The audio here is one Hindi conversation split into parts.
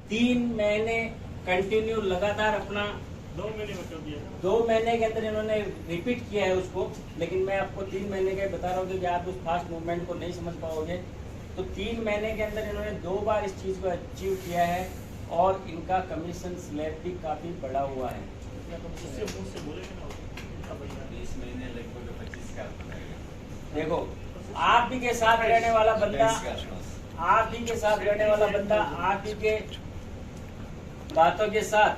3 महीने कंटिन्यू लगातार अपना 2 महीने में कर दिया। 2 महीने के अंदर इन्होंने रिपीट किया है उसको, लेकिन मैं आपको 3 महीने का बता रहा हूँ कि आप उस फास्ट मूवमेंट को नहीं समझ पाओगे। तो 3 महीने के अंदर इन्होंने 2 बार इस चीज़ को अचीव किया है और इनका कमीशन स्लैब भी काफ़ी बढ़ा हुआ है। उससे मुंह से बोलेंगे ना, इतना बढ़िया। 20 महीने लगभग 25 का बनाएगा। देखो, आप ही के साथ रहने वाला बंदा, आप ही के साथ रहने वाला बंदा, आप ही के बातों के साथ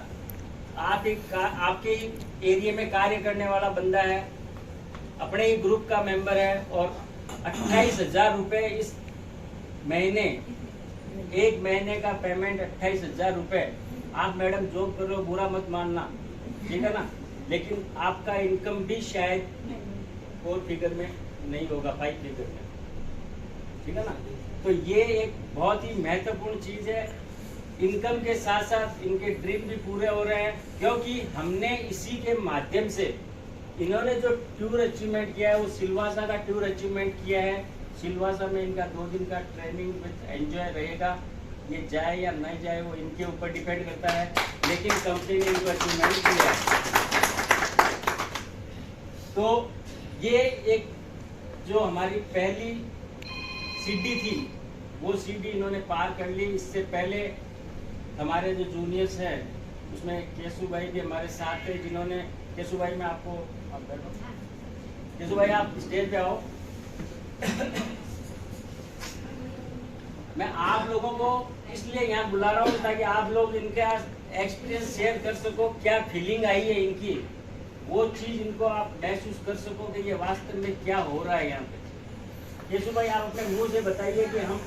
आपके एरिया में कार्य करने वाला बंदा है, अपने ही ग्रुप का मेंबर है और 28,000 रुपए इस महीने, 1 महीने का पेमेंट 28,000 रुपए। आप मैडम जॉब कर रहे हो, बुरा मत मानना, ठीक है ना, लेकिन आपका इनकम भी शायद 4 फिगर में नहीं होगा, 5 फिगर में, ठीक है ना। तो ये एक बहुत ही महत्वपूर्ण चीज है। इनकम के साथ साथ इनके ड्रीम भी पूरे हो रहे हैं, क्योंकि हमने इसी के माध्यम से, इन्होंने जो टूर अचीवमेंट किया है वो सिलवासा का टूर अचीवमेंट किया है। सिलवासा में इनका 2 दिन का ट्रेनिंग विद एंजॉय रहेगा। ये जाए या नहीं जाए वो इनके ऊपर डिपेंड करता है, लेकिन कंपनी ने इनको अचीवमेंट किया है। तो ये एक जो हमारी पहली सीढ़ी थी वो सीढ़ी इन्होंने पार कर ली। इससे पहले हमारे जो जूनियर्स हैं उसमें केशु भाई भी हमारे साथ थे, जिन्होंने, केशु भाई मैं आपको, आप बैठो, केशु भाई आप स्टेज पे आओ। मैं आप लोगों को इसलिए यहाँ बुला रहा हूँ ताकि आप लोग इनका एक्सपीरियंस शेयर कर सको, क्या फीलिंग आई है इनकी, वो चीज इनको आप महसूस कर सको कि ये वास्तव में क्या हो रहा है यहाँ पे। केशु भाई आप अपने मुंह से बताइए कि हम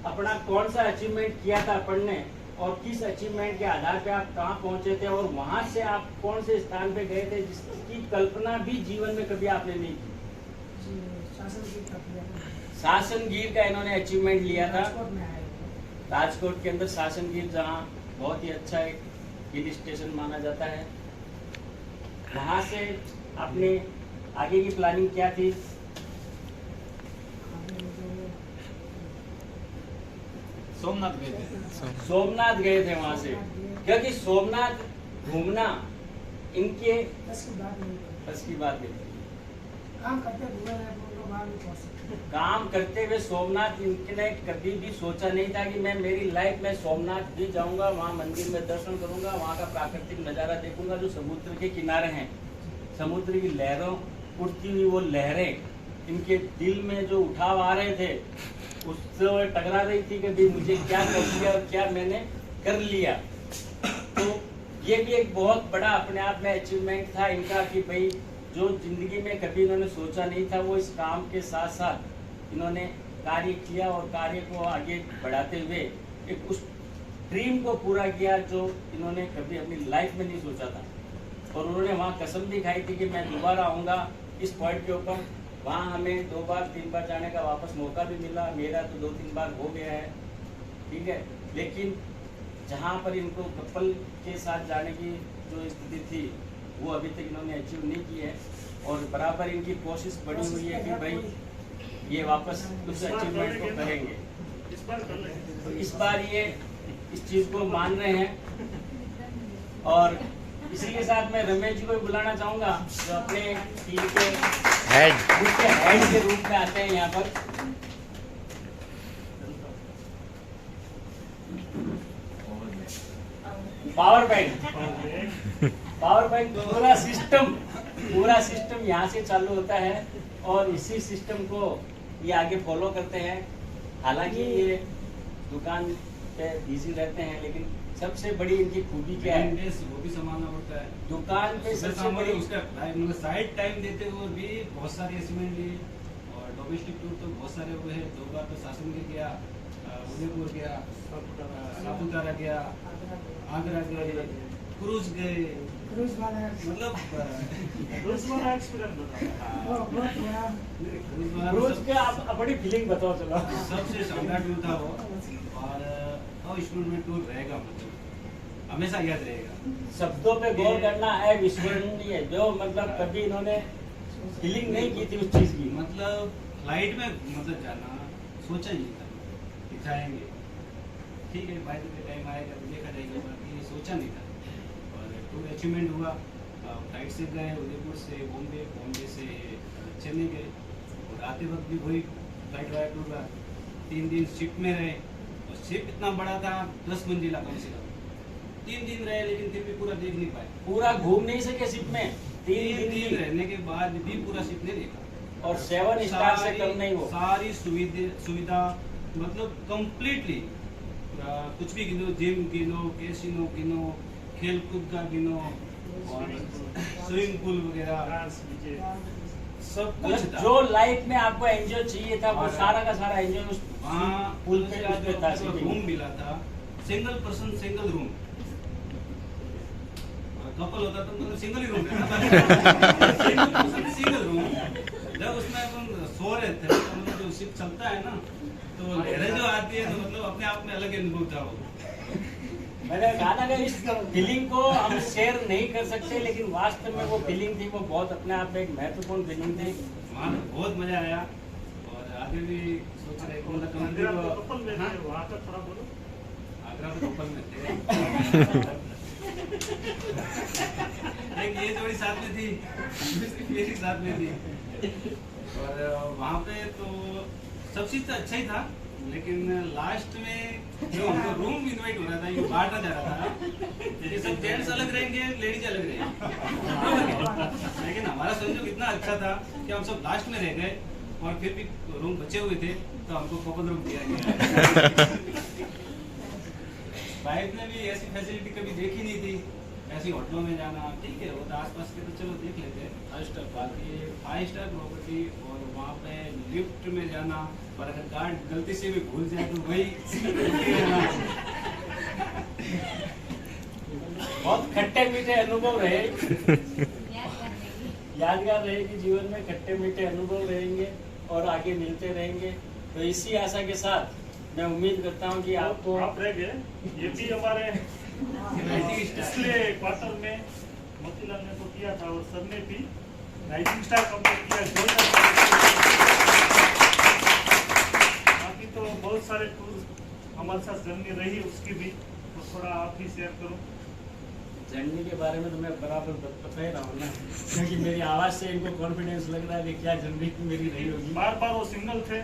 अपना कौन सा अचीवमेंट किया था पढ़ने और किस अचीवमेंट के आधार पे आप कहाँ पहुँचे थे और वहाँ से आप कौन से स्थान पे गए थे जिसकी कल्पना भी जीवन में कभी आपने नहीं की। शासनगीर का इन्होंने अचीवमेंट लिया था, राजकोट के अंदर शासनगीर, जहाँ बहुत ही अच्छा एक हिल स्टेशन माना जाता है। वहाँ से अपने आगे की प्लानिंग क्या थी? सोमनाथ गए थे। सोमनाथ गए थे वहाँ से, क्योंकि सोमनाथ घूमना इनके बस की बात नहीं। काम करते हुए सोमनाथ इनने कभी भी सोचा नहीं था कि मैं मेरी लाइफ में सोमनाथ भी जाऊंगा, वहाँ मंदिर में दर्शन करूंगा, वहाँ का प्राकृतिक नज़ारा देखूंगा जो समुद्र के किनारे हैं। समुद्र की लहरों, उठती हुई वो लहरें इनके दिल में जो उठाव आ रहे थे उससे टकरा रही थी कि भाई मुझे क्या कर लिया और क्या मैंने कर लिया। तो ये भी एक बहुत बड़ा अपने आप में अचीवमेंट था इनका कि भाई जो जिंदगी में कभी इन्होंने सोचा नहीं था वो इस काम के साथ साथ इन्होंने कार्य किया और कार्य को आगे बढ़ाते हुए एक उस ड्रीम को पूरा किया जो इन्होंने कभी अपनी लाइफ में नहीं सोचा था। और उन्होंने वहाँ कसम भी खाई थी कि मैं दोबारा आऊँगा इस पॉइंट के ऊपर। वहाँ हमें 2 बार 3 बार जाने का वापस मौका भी मिला, मेरा तो 2-3 बार हो गया है, ठीक है। लेकिन जहाँ पर इनको कपल के साथ जाने की जो स्थिति थी वो अभी तक इन्होंने अचीव नहीं की है और बराबर इनकी कोशिश बढ़ी हुई है कि भाई ये वापस उस अचीवमेंट को करेंगे। इस बार कर लेंगे। तो इस बार ये इस चीज़ को मान रहे हैं और इसी के साथ मैं रमेश जी को भी बुलाना चाहूँगा जो अपने टीम के हेड के रूप में आते हैं यहाँ पर। पावर बैंक पूरा सिस्टम यहाँ से चालू होता है और इसी सिस्टम को ये आगे फॉलो करते हैं। हालांकि ये दुकान पे बिजी रहते हैं, लेकिन सबसे बड़ी इनकी खूबी क्या है, वो भी संभालना पड़ता है। दुकान पे सबसे बड़ी उसका साइड टाइम देते हुए भी बहुत सारी अचीवमेंट ली और डोमेस्टिक टूर तो बहुत सारे हुए हैं। 2 बार तो शासनगीर गया, उदयपुर गया, सापुतारा गया, आगरा गए, क्रूज गए, मतलब क्रूज का आप बड़ी फीलिंग बताओ चलो। सबसे शानदार टूर था वो और अविस्मरणीय टूर रहेगा, मतलब हमेशा याद रहेगा। शब्दों पे गौर करना है, विस्मरणीय, जो मतलब कभी इन्होंने फीलिंग नहीं की थी उस चीज की। मतलब फ्लाइट में मतलब जाना सोचा ही नहीं था कि जाएंगे। ठीक है बाय द टाइम आएगा तो देखा जाएगा, बाकी सोचा नहीं था। और टूर अचीवमेंट हुआ, फ्लाइट से गए उदयपुर से बॉम्बे, बॉम्बे से चेन्नई गए, और आते वक्त भी वही फ्लाइट वाला टूर का 3 दिन शिप में रहे। और शिप इतना बड़ा था 10 मंजिला कम से कम, 3 दिन रहे लेकिन फिर भी पूरा देख नहीं पाए। पूरा घूम नहीं सके शिप में, 3 3 दिन दिन रहने के बाद भी पूरा शिप नहीं देखा। और 7 स्टार से कम नहीं वो। सारी सुविधा मतलब कंप्लीटली, कुछ भी गिनो, जिम गिनो, कैसीनो गिनो, खेल कूद का गिनो, और स्विमिंग पूल वगैरह डांस डीजे सब कुछ मतलब था। जो लाइफ में आपको एंजॉय चाहिए था वो और सारा का सारा एंजॉय उस वहाँ पुल पे उसमें था। रूम मिला था, single person single room. Couple होता तो मतलब सिंगल ही रूम रहता, सिंगल पर्सन सिंगल रूम। जब उसमें अपन सो रहे थे तो मतलब जो शिप चलता है ना, तो लहरें जो आती है तो मतलब अपने आप में अलग अनुभव था वो। मैंने कहा ना कि इस फीलिंग को हम शेयर नहीं कर सकते, लेकिन वास्तव में वो फीलिंग थी, वो बहुत अपने आप में एक महत्वपूर्ण फीलिंग थी। वहाँ बहुत मजा आया, और आगे भी सोच रहे हैं मतलब मंदिर मंदिर तो कपल में थे, वहाँ तक थोड़ा बोलो। आगरा में कपल में थे। एक ये जोड़ी साथ में थी, दूसरी मेरी साथ में थी, और वहाँ पे तो सब चीज तो अच्छा ही था, लेकिन लास्ट में जो हमको रूम इनवाइट हो रहा था, ये बांटा जा रहा था कि सब जेंट्स अलग रहेंगे, लेडीज अलग रहेंगे। लेकिन हमारा संजोग इतना अच्छा था कि हम सब लास्ट में रह गए, और फिर भी रूम बचे हुए थे तो हमको कपल रूम दिया गया। वाइफ ने भी ऐसी फैसिलिटी कभी देखी नहीं थी, ऐसी होटलों में जाना, ठीक है वो तो आसपास के तो चलो देख लेते हैं, 5 स्टार, बाकी 5 स्टार प्रॉपर्टी, और वहाँ पे लिफ्ट में जाना, और अगर गार्ड गलती से भी भूल जाए तो वही बहुत खट्टे मीठे अनुभव रहे, यादगार रहेगी जीवन में, खट्टे मीठे अनुभव रहेंगे और आगे मिलते रहेंगे। तो इसी आशा के साथ मैं उम्मीद करता हूँ कि आपको आप रह गए, ये भी हमारे पिछले क्वार्टर में मोतीलाल ने तो किया था, और सर ने भी राइजिंग स्टार कंप्लीट किया। बाकी तो बहुत सारे टूर हमारे साथ जर्नी रही उसकी भी, तो थोड़ा आप ही शेयर करो। जर्नी के बारे में तो मैं बराबर बता ही रहा हूँ ना, क्योंकि मेरी आवाज़ से इनको कॉन्फिडेंस लग रहा है कि क्या जर्नी मेरी रही होगी। बार बार वो सिंगल थे,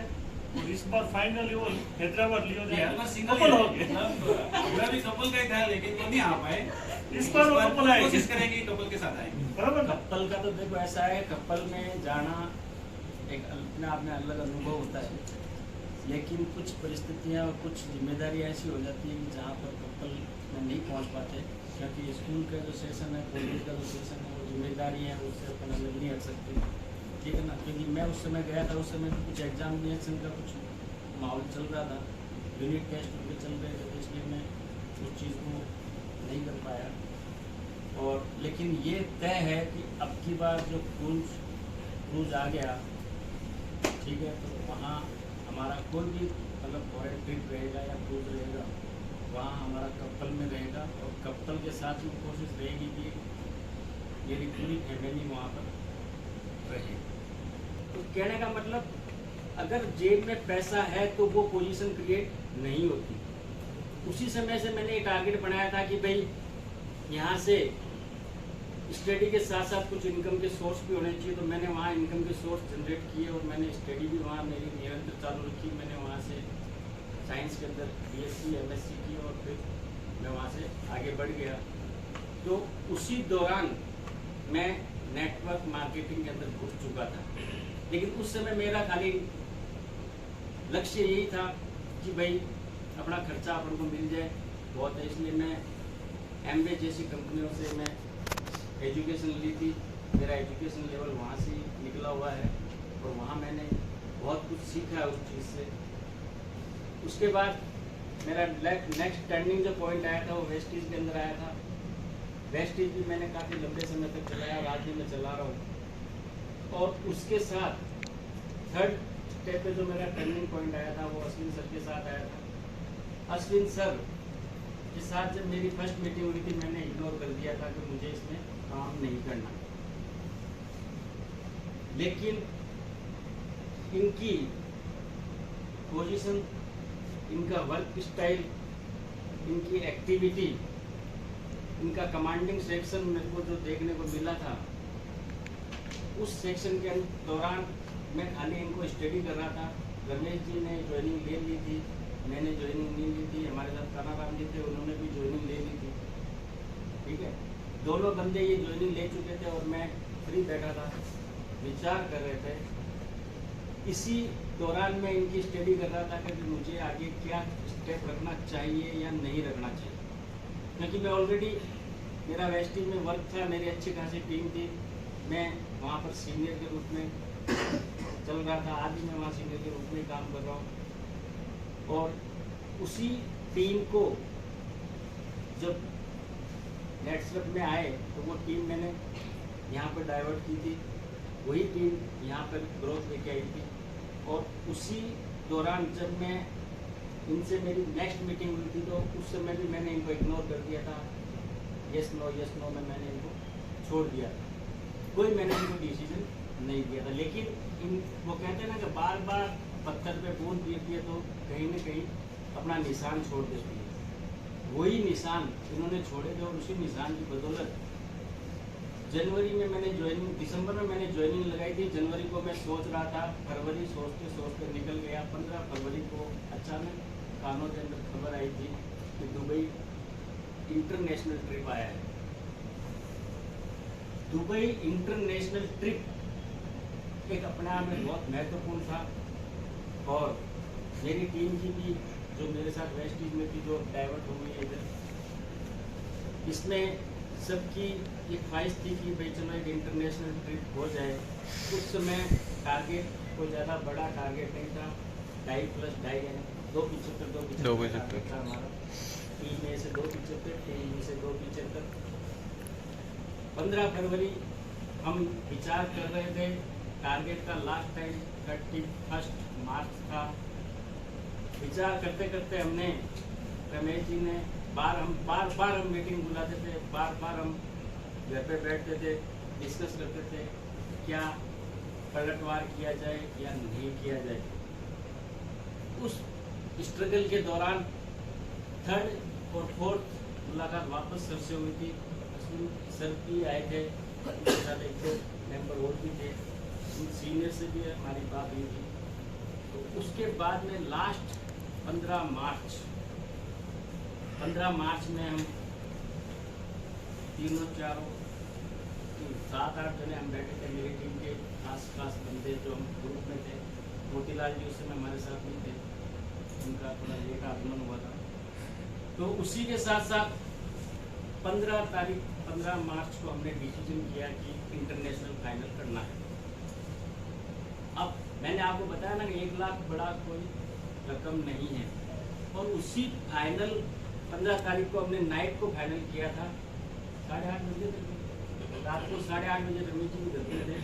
और इस बार फाइनली वो हैदराबाद लियो जाए सिंगल कपल हो गए। मेरा भी कपल का ही था, लेकिन वो नहीं आ पाए। इस बार वो कपल आएंगे। कोशिश करेंगे कपल के साथ आएंगे। बराबर ना? कपल का तो देखो ऐसा है, कपल में जाना एक अपने आप में अलग अनुभव होता है, लेकिन कुछ परिस्थितियाँ और कुछ जिम्मेदारियाँ ऐसी हो जाती हैं कि जहाँ पर कपल में नहीं पहुँच पाते, क्योंकि स्कूल का जो सेशन है, कॉलेज का जो सेशन है, वो जिम्मेदारी है, उससे अपन अलग नहीं हट सकते, ठीक है ना। क्योंकि मैं उस समय गया था, उस समय भी कुछ एग्जामिनेशन का कुछ माहौल चल रहा था, यूनिट टेस्ट उनके चल रहे थे, तो इसलिए मैं उस चीज़ को नहीं कर पाया। और लेकिन ये तय है कि अब की बार जो क्रूज आ गया, ठीक है, तो वहाँ हमारा कोई भी मतलब फॉरेन ट्रिप रहेगा या क्रूज रहेगा, वहाँ हमारा कपल में रहेगा, और कपल के साथ में कोशिश रहेगी कि मेरी पूरी फैमिली वहाँ पर रहे। तो कहने का मतलब, अगर जेब में पैसा है तो वो पोजीशन क्रिएट नहीं होती। उसी समय से मैंने एक टारगेट बनाया था कि भाई यहाँ से स्टडी के साथ साथ कुछ इनकम के सोर्स भी होने चाहिए, तो मैंने वहाँ इनकम के सोर्स जनरेट किए, और मैंने स्टडी भी वहाँ मेरी निरंतर चालू रखी। मैंने वहाँ से साइंस के अंदर BSc MSc की, और फिर मैं वहाँ से आगे बढ़ गया। तो उसी दौरान मैं नेटवर्क मार्केटिंग के अंदर घुस चुका था, लेकिन उस समय मेरा खाली लक्ष्य यही था कि भाई अपना खर्चा अपन को मिल जाए, बहुत है। इसलिए मैं एमवे जैसी कंपनियों से मैं एजुकेशन ली थी, मेरा एजुकेशन लेवल वहाँ से निकला हुआ है, और वहाँ मैंने बहुत कुछ सीखा है उस चीज़ से। उसके बाद मेरा नेक्स्ट टर्निंग जो पॉइंट आया था वो वेस्टीज के अंदर आया था। वेस्टीज भी मैंने काफ़ी लंबे समय तक चलाया, और आज भी मैं चला रहा हूँ। और उसके साथ थर्ड स्टेप पे जो मेरा टर्निंग पॉइंट आया था वो अश्विन सर के साथ आया था। अश्विन सर के साथ जब मेरी फर्स्ट मीटिंग हुई थी, मैंने इग्नोर कर दिया था कि मुझे इसमें काम नहीं करना, लेकिन इनकी पोजीशन, इनका वर्क स्टाइल इनकी एक्टिविटी, इनका कमांडिंग सेक्शन मेरे को जो देखने को मिला था, उस सेक्शन के दौरान मैं खाली इनको स्टडी कर रहा था। रमेश जी ने ज्वाइनिंग ले ली थी, मैंने ज्वाइनिंग नहीं ली थी, हमारे साथ कानाराम जी थे, उन्होंने भी ज्वाइनिंग ले ली थी। ठीक है, दोनों बंदे ये ज्वाइनिंग ले चुके थे और मैं फ्री बैठा था, विचार कर रहे थे। इसी दौरान मैं इनकी स्टडी कर रहा था कि मुझे आगे क्या स्टेप रखना चाहिए या नहीं रखना चाहिए, क्योंकि मैं ऑलरेडी, मेरा वेस्टिज में वर्क था, मेरी अच्छी खासी टीम थी, मैं वहाँ पर सीनियर के रूप में चल रहा था, आज भी मैं वहाँ सीनियर के रूप में काम कर रहा हूँ। और उसी टीम को जब नेटस्लप में आए तो वो टीम मैंने यहाँ पर डाइवर्ट की थी, वही टीम यहाँ पर ग्रोथ लेके आई थी। और उसी दौरान जब मैं इनसे मेरी नेक्स्ट मीटिंग हुई थी तो उस समय भी मैंने इनको इग्नोर कर दिया था, यस नो में मैंने इनको छोड़ दिया था, कोई मैंने इनको डिसीजन नहीं दिया था। लेकिन वो कहते हैं ना कि बार बार पत्थर पे बूंद गिरती है तो कहीं ना कहीं अपना निशान छोड़ देती है। वही निशान इन्होंने छोड़े थे और उसी निशान की बदौलत जनवरी में मैंने ज्वाइनिंग, दिसंबर में मैंने ज्वाइनिंग लगाई थी, जनवरी को मैं सोच रहा था, फरवरी सोचते सोचते निकल गया। 15 फरवरी को अचानक कानों के अंदर खबर आई थी कि दुबई इंटरनेशनल ट्रिप आया है। दुबई इंटरनेशनल ट्रिप एक अपने आप में बहुत महत्वपूर्ण था और मेरी टीम की भी जो मेरे साथ वेस्टिज में थी, जो डाइवर्ट हो गई है इधर, इसमें सबकी ये ख्वाहिश थी कि भाई चलो एक इंटरनेशनल ट्रिप हो जाए। उस समय टारगेट कोई ज़्यादा बड़ा टारगेट नहीं था, 2.5 + 2.5 यानी 2.75 था हमारा। टीम में से 2.75, टीम में से 2.75। 15 फरवरी हम विचार कर रहे थे, टारगेट का लास्ट टाइम 31 मार्च था। विचार करते करते हमने, रमेश जी ने बार बार हम मीटिंग बुलाते थे, बार बार हम घर पे बैठते थे, डिस्कस करते थे क्या पलटवार किया जाए या नहीं किया जाए। उस स्ट्रगल के दौरान 3rd और 4th मुलाकात वापस सर से हुई थी। सर भी आए थे, उनके साथ 1-2 मेंबर और भी थे, उन सीनियर से भी हमारी बात हुई थी। तो उसके बाद में लास्ट 15 मार्च में हम तीनों चारों 7-8 जने हम बैठे थे, मेरी टीम के आस-पास बंदे जो हम ग्रुप में थे। मोतीलाल जी उस समय हमारे साथ नहीं थे, उनका थोड़ा लेट आगमन हुआ था। तो उसी के साथ साथ 15 मार्च को हमने डिसीजन किया कि इंटरनेशनल फाइनल करना है। अब मैंने आपको बताया ना कि 1 लाख बड़ा कोई रकम नहीं है। और उसी फाइनल 15 तारीख को हमने नाइट को फाइनल किया था, 8:30 बजे रात को 8:30 बजे रमेश जी भी घर पे थे,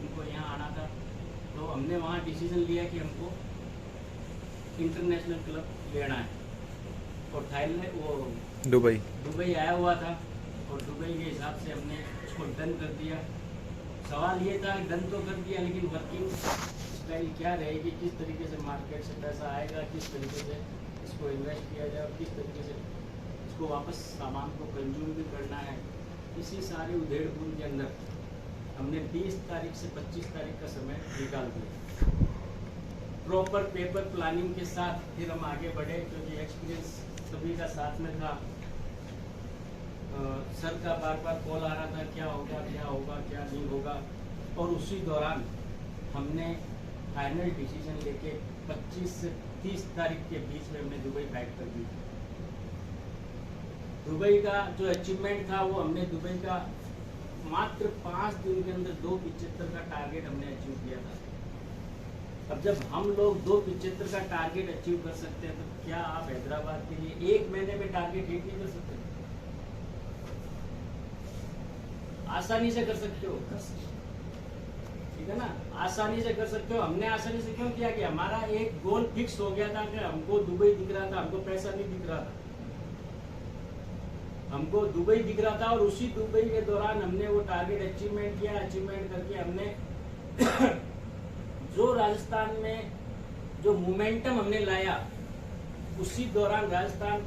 उनको यहाँ आना था। तो हमने वहाँ डिसीजन लिया कि हमको इंटरनेशनल क्लब लेना है। और थाईलैंड वो दुबई आया हुआ था और दुबई के हिसाब से हमने उसको डन कर दिया। सवाल ये था कि डन तो कर दिया, लेकिन वर्किंग स्टाइल क्या रहेगी, किस तरीके से मार्केट से पैसा आएगा, किस तरीके से इसको इन्वेस्ट किया जाए और किस तरीके से इसको वापस सामान को कंज्यूम भी करना है। इसी सारी उधेड़-बुन के अंदर हमने 20 तारीख से 25 तारीख का समय निकाल दिया। प्रॉपर पेपर प्लानिंग के साथ फिर हम आगे बढ़े, क्योंकि एक्सपीरियंस सभी का साथ में था। सर का बार कॉल आ रहा था, क्या होगा क्या नहीं होगा। और उसी दौरान हमने फाइनल डिसीजन लेके 25 से 30 तारीख के बीच में हमने दुबई बैक कर दी। दुबई का जो अचीवमेंट था वो हमने दुबई का मात्र 5 दिन के अंदर 2.75 का टारगेट हमने अचीव किया था। अब जब हम लोग 2.75 का टारगेट अचीव कर सकते हैं तो क्या आप हैदराबाद के लिए 1 महीने में टारगेट हिट नहीं कर सकते? आसानी से कर सकते हो, ठीक है ना, आसानी से कर सकते हो। हमने आसानी से क्यों किया कि हमारा एक गोल फिक्स हो गया था कि हमको दुबई दिख रहा था, हमको पैसा नहीं दिख रहा था, हमको दुबई दिख रहा था। और उसी दुबई के दौरान हमने वो टारगेट अचीवमेंट किया। अचीवमेंट करके हमने जो राजस्थान में जो मोमेंटम हमने लाया, उसी दौरान राजस्थान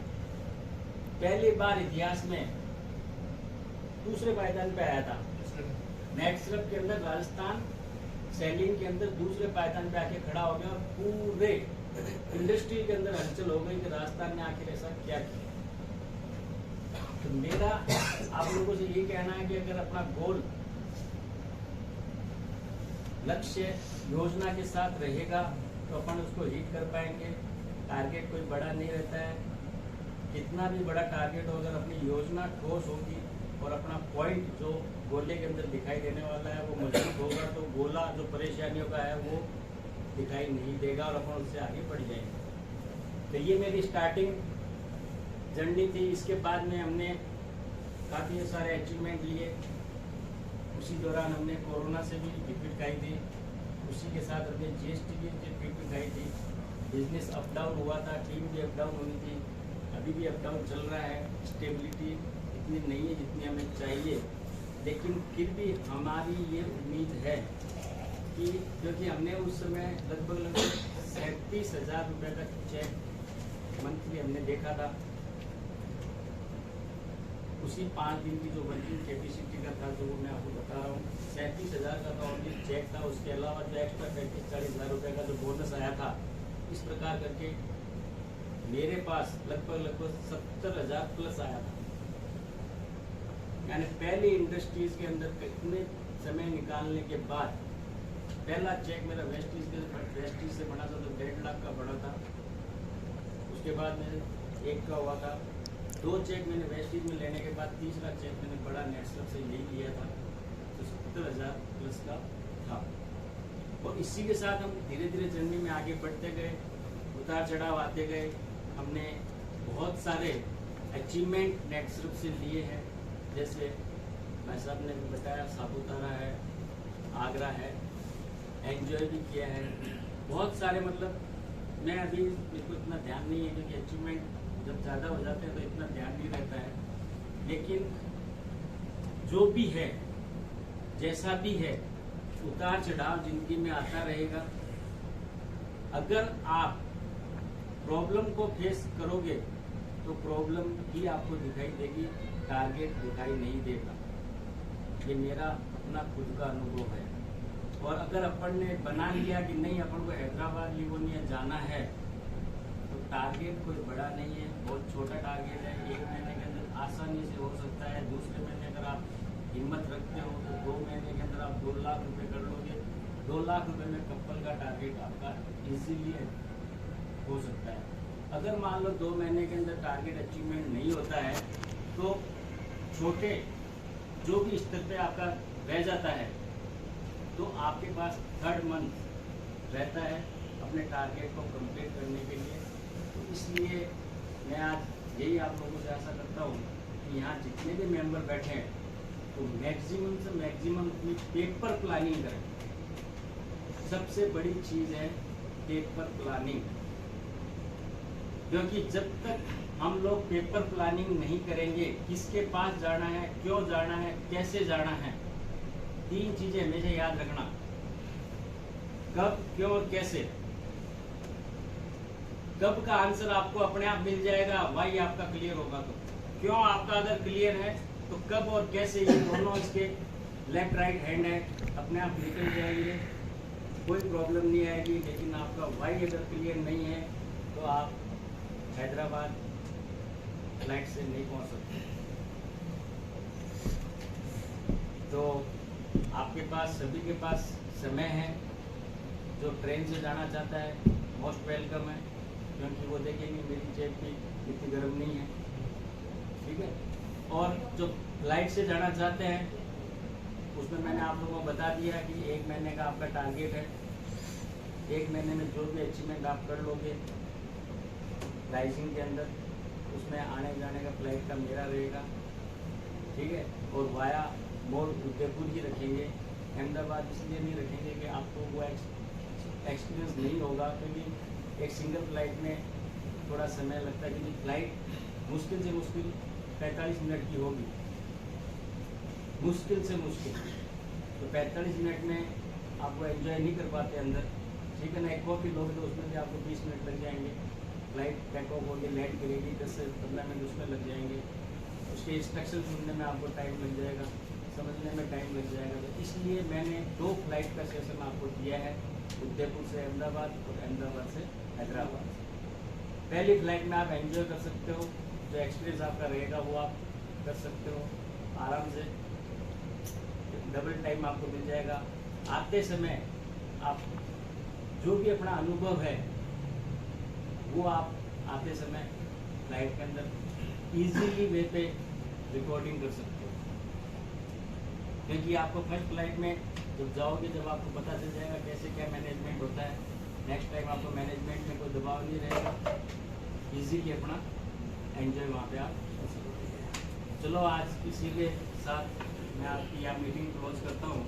पहली बार इतिहास में दूसरे पायदान पे आया था। नेक्स्ट के अंदर राजस्थान सेलिंग के अंदर दूसरे पायदान पे आके खड़ा हो गया और पूरे इंडस्ट्री के अंदर हलचल हो गई कि राजस्थान ने आखिर ऐसा क्या किया। तो मेरा आप लोगों से ये कहना है कि अगर अपना गोल लक्ष्य योजना के साथ रहेगा तो अपन उसको हिट कर पाएंगे। टारगेट कोई बड़ा नहीं रहता है, कितना भी बड़ा टारगेट हो, अगर अपनी योजना ठोस होगी और अपना पॉइंट जो गोले के अंदर दिखाई देने वाला है वो मजबूत होगा तो गोला जो परेशानियों का है वो दिखाई नहीं देगा और अपन उससे आगे बढ़ जाएंगे। तो ये मेरी स्टार्टिंग जर्नी थी। इसके बाद में हमने काफ़ी सारे अचीवमेंट लिए। उसी दौरान हमने कोरोना से भी डिफीट खाई थी, उसी के साथ हमने GST की डिफीट खाई थी। बिजनेस अप डाउन हुआ था, टीम भी अप डाउन हुई थी, अभी भी अप डाउन चल रहा है। स्टेबिलिटी इतनी नहीं है जितनी हमें चाहिए, लेकिन फिर भी हमारी ये उम्मीद है कि क्योंकि हमने उस समय लगभग 37,000 रुपये का चेक मंथली हमने देखा था। उसी 5 दिन की जो वर्किंग कैपेसिटी का था जो मैं आपको बता रहा हूँ, 37,000 का तो ऑनली चेक था। उसके अलावा जो एक्स्ट्रा 35-40,000 रुपये का जो बोनस आया था, इस प्रकार करके मेरे पास लगभग 70,000 प्लस आया था। यानी पहली इंडस्ट्रीज के अंदर कितने समय निकालने के बाद पहला चेक मेरा वेस्टीज से बना था तो 1.5 लाख का बना था। उसके बाद में 1 का हुआ था। 2 चेक मैंने वेस्टीज में लेने के बाद तीसरा चेक मैंने बड़ा नेटस्लब से ले लिया था तो 70,000 प्लस का था। और इसी के साथ हम धीरे धीरे जर्नी में आगे बढ़ते गए, उतार चढ़ाव आते गए। हमने बहुत सारे अचीवमेंट नेटस्लब से लिए हैं, जैसे भाई साहब ने भी बताया सापुतारा है, आगरा है, एंजॉय भी किया है बहुत सारे। मतलब मैं अभी मेरे को इतना ध्यान नहीं है क्योंकि अचीवमेंट जब ज़्यादा हो जाते हैं तो इतना ध्यान नहीं रहता है। लेकिन जो भी है, जैसा भी है, उतार चढ़ाव जिंदगी में आता रहेगा। अगर आप प्रॉब्लम को फेस करोगे तो प्रॉब्लम ही आपको दिखाई देगी, टारगेट दिखाई नहीं देगा। ये मेरा अपना खुद का अनुभव है। और अगर अपन ने बना लिया कि नहीं अपन को हैदराबाद लिवोनिया जाना है तो टारगेट कोई बड़ा नहीं है, बहुत छोटा टारगेट है। 1 महीने के अंदर आसानी से हो सकता है। दूसरे महीने अगर आप हिम्मत रखते हो तो 2 महीने के अंदर आप 2 लाख रुपए कर लोगे। 2 लाख रुपए में कपल का टारगेट आपका इजीली हो सकता है। अगर मान लो 2 महीने के अंदर टारगेट अचीवमेंट नहीं होता है तो छोटे जो भी स्तर पे आपका रह जाता है तो आपके पास 3rd मंथ रहता है अपने टारगेट को कंप्लीट करने के लिए। तो इसलिए मैं आज यही आप लोगों से आशा करता हूँ कि यहाँ जितने भी मेंबर बैठे हैं तो मैक्सिमम से मैक्सिमम अपनी पेपर प्लानिंग करें। सबसे बड़ी चीज़ है पेपर प्लानिंग, क्योंकि जब तक हम लोग पेपर प्लानिंग नहीं करेंगे, किसके पास जाना है, क्यों जाना है, कैसे जाना है, 3 चीजें हमेशा याद रखना, कब, क्यों और कैसे। कब का आंसर आपको अपने आप मिल जाएगा, वाई आपका क्लियर होगा तो। क्यों आपका अगर क्लियर है तो कब और कैसे ये दोनों इसके लेफ्ट राइट हैंड है, अपने आप निकल जाएंगे, कोई प्रॉब्लम नहीं आएगी। लेकिन आपका वाई अगर क्लियर नहीं है तो आप हैदराबाद फ्लाइट से नहीं पहुंच सकते। तो आपके पास, सभी के पास समय है। जो ट्रेन से जाना चाहता है मोस्ट वेलकम है, क्योंकि वो देखेंगे मेरी जेब भी इतनी गर्म नहीं है, ठीक है। और जो फ्लाइट से जाना चाहते हैं उसमें मैंने आप लोगों को बता दिया कि 1 महीने का आपका टारगेट है। 1 महीने में जो भी अचीवमेंट आप कर लोगे राइजिंग के अंदर, उसमें आने जाने का फ्लाइट का मेरा रहेगा, ठीक है। और वाया मोड उदयपुर ही रखेंगे, अहमदाबाद इसलिए नहीं रखेंगे कि आपको वो एक्सपीरियंस नहीं होगा, क्योंकि एक सिंगल फ्लाइट में थोड़ा समय लगता है, क्योंकि फ्लाइट मुश्किल से मुश्किल 45 मिनट की होगी, मुश्किल से मुश्किल। तो 45 मिनट में आप वो एंजॉय नहीं कर पाते अंदर, ठीक है ना। एक कॉफ़ी लोगे तो उसमें भी आपको 20 मिनट लग जाएंगे। फ्लाइट टेक ऑफ होगी, लैंड करेगी, 10 से 15 मिनट उसमें लग जाएंगे। उसके इंस्ट्रक्शन सुनने में आपको टाइम लग जाएगा, समझने में टाइम लग जाएगा। तो इसलिए मैंने 2 फ्लाइट का सेशन आपको दिया है, उदयपुर से अहमदाबाद और अहमदाबाद से हैदराबाद। पहली फ्लाइट में आप एंजॉय कर सकते हो, जो एक्सपीरियंस आपका रहेगा वो आप कर सकते हो आराम से, डबल टाइम आपको मिल जाएगा। आते समय आप जो भी अपना अनुभव है वो आप आते समय फ्लाइट के अंदर इजीली वे पे रिकॉर्डिंग कर सकते हो, क्योंकि आपको फर्स्ट फ्लाइट में जब जाओगे, जब आपको पता चल जाएगा कैसे क्या मैनेजमेंट होता है, नेक्स्ट टाइम आपको मैनेजमेंट में कोई दबाव नहीं रहेगा, इजीली अपना एंजॉय वहाँ पे आप कर सकते हो। चलो आज इसी के साथ मैं आपकी यहाँ मीटिंग क्लोज करता हूँ।